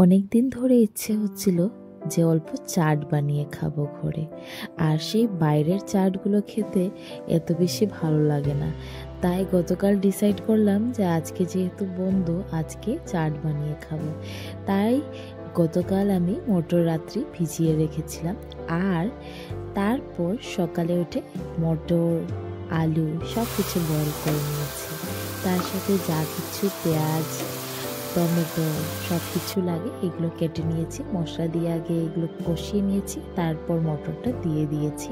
অনেক দিন ধরে ইচ্ছে হচ্ছিল যে অল্প চাট বানিয়ে খাবো ঘরে। আর সেই বাইরের চাটগুলো খেতে এত বেশি ভালো লাগে না। তাই গতকাল ডিসাইড করলাম যে আজকে যেহেতু বন্ধ, আজকে চাট বানিয়ে খাবো। তাই গতকাল আমি মটর রাত্রি ভিজিয়ে রেখেছিলাম, আর তারপর সকালে উঠে মটর, আলু সব কিছু বয়েল করে নিয়েছি। তার সাথে যা কিছু পেঁয়াজ, টমেটো সব কিছু লাগে এগুলো কেটে নিয়েছি, মশলা দিয়ে আগে এগুলো কষিয়ে নিয়েছি, তারপর মটরটা দিয়ে দিয়েছি।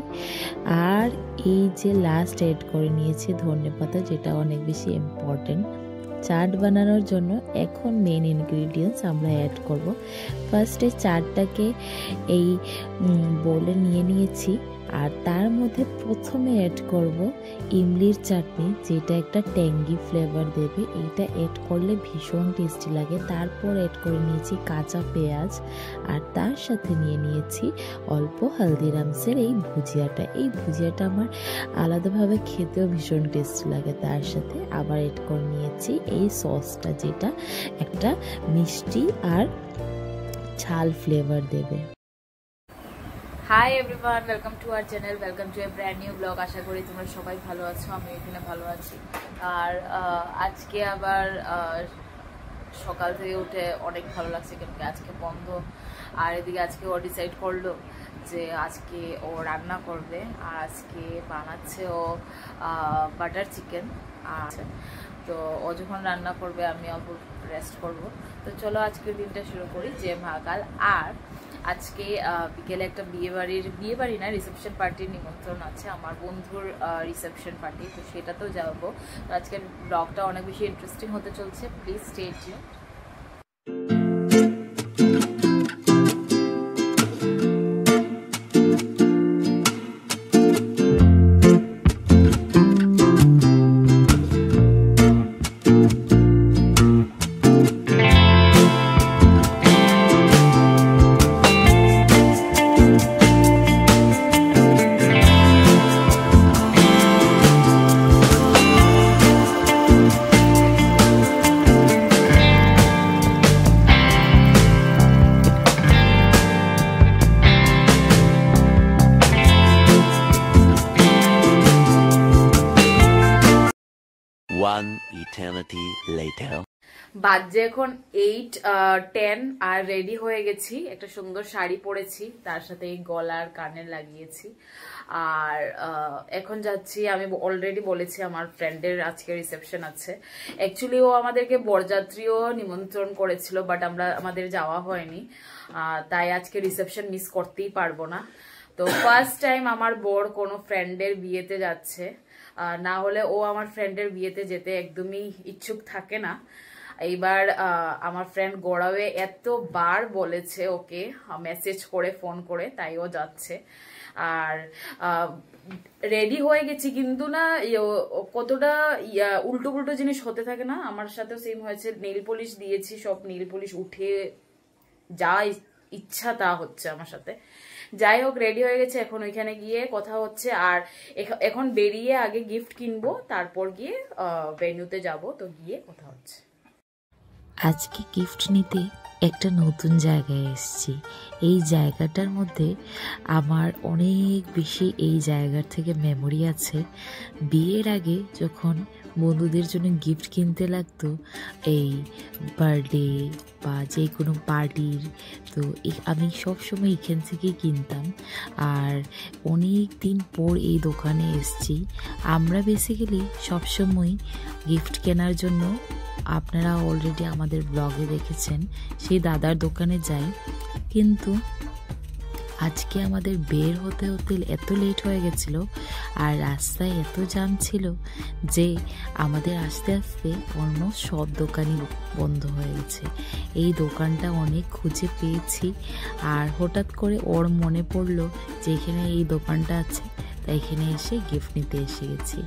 আর এই যে লাস্ট অ্যাড করে নিয়েছি ধনেপাতা, যেটা অনেক বেশি ইম্পর্টেন্ট চাট বানানোর জন্য। এখন মেন ইনগ্রিডিয়েন্টস আমরা অ্যাড করব। ফার্স্টে চাটটাকে এই বোলে নিয়ে নিয়েছি, আর তার মধ্যে প্রথমে অ্যাড করব ইমলির চাটনি, যেটা একটা ট্যাঙ্গি ফ্লেভার দেবে। এইটা অ্যাড করলে ভীষণ টেস্টি লাগে। তারপর অ্যাড করে নিয়েছি কাঁচা পেঁয়াজ, আর তার সাথে নিয়ে নিয়েছি অল্প হালদিরামসের এই ভুজিয়াটা। এই ভুজিয়াটা আমার আলাদাভাবে খেতেও ভীষণ টেস্টি লাগে। তার সাথে আবার অ্যাড করে নিয়েছি এই সসটা, যেটা একটা মিষ্টি আর ঝাল ফ্লেভার দেবে। Hi everyone, welcome to our channel, welcome to a brand new blog. আশা করি তোমরা সবাই ভালো আছো, আমি এখানে ভালো আছি। আর আজকে আবার সকাল থেকে উঠে অনেক ভালো লাগছে, কেন কি আজকে বন্ধ। আর এদিকে আজকে ও ডিসাইড করলো যে আজকে ও রান্না করবে, আর আজকে বানাচ্ছে ও বাটার চিকেন। আচ্ছা, তো ও যখন রান্না করবে আমি অল্প রেস্ট করব। তো চলো আজকের দিনটা শুরু করি, যে মহাকাল। আর আজকে বিকেলে একটা বিয়ে বাড়ি না, রিসেপশন পার্টির নিমন্ত্রণ আছে, আমার বন্ধুর রিসেপশন পার্টি। তো সেটাতেও যাবো। তো আজকের ব্লগটা অনেক বেশি ইন্টারেস্টিং হতে চলছে, please stay tune. One eternity later. বাজে এখন 8:10 আর রেডি হয়ে গেছি। একটা সুন্দর শাড়ি পরেছি, তার সাথে এই গলার কানে লাগিয়েছি। আর এখন যাচ্ছি, আমি অলরেডি বলেছি আমার ফ্রেন্ডের আজকে রিসেপশন আছে। অ্যাকচুয়ালি ও আমাদেরকে বরযাত্রীও নিমন্ত্রণ করেছিল, বাট আমাদের যাওয়া হয়নি। তাই আজকে রিসেপশন মিস করতেই পারবো না। তো ফার্স্ট টাইম আমার বর কোনো ফ্রেন্ডের বিয়েতে যাচ্ছে, না হলে ও আমার ফ্রেন্ডের বিয়েতে যেতে একদমই ইচ্ছুক থাকে না। এইবার আমার ফ্রেন্ড গোড়াওয়ে এতবার বলেছে ওকে, মেসেজ করে, ফোন করে, তাই ও যাচ্ছে। আর রেডি হয়ে গেছি, কিন্তু না কতটা উল্টো পুল্টো জিনিস হতে থাকে না, আমার সাথেও সেম হয়েছে। নেল পলিশ দিয়েছি, সব নেল পলিশ উঠে যা ইচ্ছা তা হচ্ছে আমার সাথে। যাই হোক, রেডি হয়ে গেছে, এখন ওইখানে গিয়ে কথা হচ্ছে। আর এখন বেরিয়ে আগে গিফট কিনবো, তারপর গিয়ে ভেন্যুতে যাব। তো গিয়ে কথা হচ্ছে। আজকে গিফট নিতে একটা নতুন জায়গায় এসেছি। এই জায়গাটার মধ্যে আমার অনেক বেশি এই জায়গার থেকে মেমোরি আছে। বিয়ের আগে যখন বন্ধুদের জন্য গিফট কিনতে লাগতো, এই বার্থডে বা যে কোনো পার্টির, তো আমি সবসময় এখান থেকেই কিনতাম। আর অনেক দিন পর এই দোকানে এসেছি। আমরা বেসিক্যালি সবসময় গিফট কেনার জন্য, আপনারা অলরেডি আমাদের ব্লগে দেখেছেন, সেই দাদার দোকানে যাই। কিন্তু আজকে আমাদের বের হতে হতে এত লেট হয়ে গেছিল, আর রাস্তায় এত জ্যাম ছিল যে আমাদের আস্তে আস্তে অলমোস্ট সব দোকানই বন্ধ হয়ে গেছে। এই দোকানটা অনেক খুঁজে পেয়েছি, আর হঠাৎ করে ওর মনে পড়লো যে এখানে এই দোকানটা আছে, তাই এখানে এসে গিফট নিতে এসে গেছি।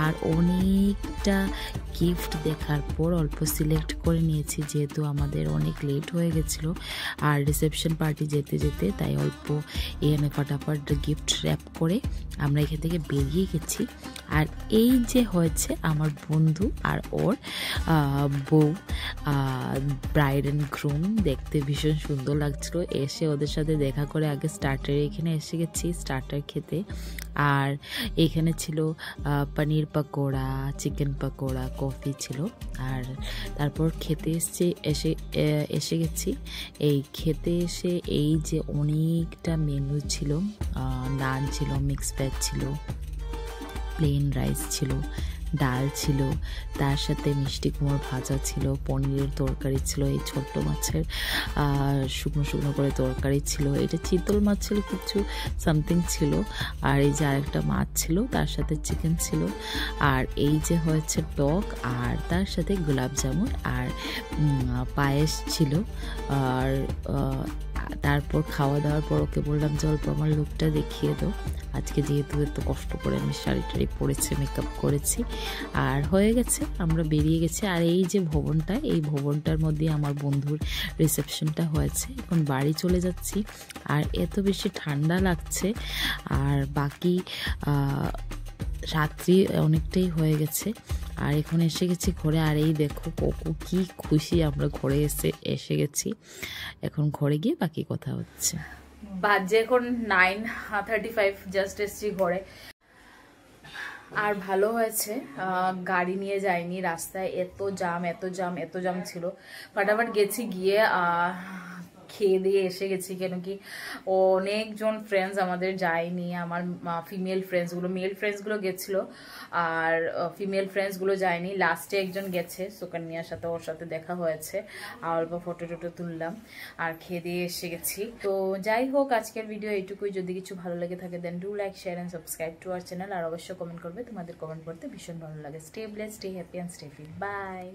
আর অনেকটা গিফট দেখার পর অল্প সিলেক্ট করে নিয়েছি, যেহেতু আমাদের অনেক লেট হয়ে গেছিলো আর রিসেপশন পার্টি যেতে যেতে, তাই অল্প এখানে ফটাফট গিফট র্যাপ করে আমরা এখান থেকে বেরিয়ে গেছি। আর এই যে হয়েছে আমার বন্ধু আর ওর বউ, ব্রাইড অ্যান্ড গ্রুম, দেখতে ভীষণ সুন্দর লাগছিল। এসে ওদের সাথে দেখা করে আগে স্টার্টারে এখানে এসে গেছি স্টার্টার খেতে। আর এখানে ছিল পনির পকোড়া, চিকেন পকোড়া, কফি ছিল। আর তারপর খেতে এসে গেছি। এই খেতে এসে এই যে অনেকটা মেনু ছিল, নান ছিল, মিক্স ভেজ ছিল, প্লেন রাইস ছিল, ডাল ছিল, তার সাথে মিষ্টি কুমড়ো ভাজা ছিল, পনিরের তরকারি ছিল, এই ছোট্ট মাছের শুকনো শুকনো করে তরকারি ছিল, এটা চিতল মাছ ছিল, কিছু সামথিং ছিল। আর এই যে আরেকটা মাছ ছিল, তার সাথে চিকেন ছিল। আর এই যে হয়েছে টক, আর তার সাথে গোলাপ জামুন আর পায়েস ছিল। আর তারপর খাওয়া দাওয়ার পর ওকে বললাম যে অল্প আমার লুকটা দেখিয়ে দাও, আজকে যেহেতু এত কষ্ট করে আমি শাড়ি টাড়ি পরেছি, মেকআপ করেছি। আর হয়ে গেছে, আমরা বেরিয়ে গেছি। আর এই যে ভবনটা, এই ভবনটার মধ্যে আমার বন্ধুর রিসেপশনটা হয়েছে। এখন বাড়ি চলে যাচ্ছি। আর এত বেশি ঠান্ডা লাগছে, আর বাকি রাত্রি অনেকটাই হয়ে গেছে। আর এখন এসে গেছি ঘরে। আর এই দেখো কোকু কি খুশি, আমরা ঘরে এসে গেছি। এখন ঘরে গিয়ে বাকি কথা হচ্ছে। বাজে এখন 9:35, জাস্ট এসছি ঘরে। আর ভালো হয়েছে গাড়ি নিয়ে যাইনি, রাস্তায় এত জাম ছিল। ফাটাফাট গেছি, গিয়ে খেয়ে দিয়ে এসে গেছি। কেন কি অনেকজন ফ্রেন্ডস আমাদের যায়নি, আমার ফিমেল ফ্রেন্ডসগুলো, মেল ফ্রেন্ডসগুলো গেছিলো আর ফিমেল ফ্রেন্ডসগুলো যায়নি। লাস্টে একজন গেছে সুকন্যার সাথে, ওর সাথে দেখা হয়েছে, আর অল্প ফটো টটো তুললাম আর খেয়ে দিয়ে এসে গেছি। তো যাই হোক, আজকের ভিডিও এইটুকুই। যদি কিছু ভালো লেগে থাকে then do like, share and subscribe to our channel. আর অবশ্যই কমেন্ট করবে, তোমাদের কমেন্ট করতে ভীষণ ভালো লাগে। Stay blessed, stay happy and stay fit. By.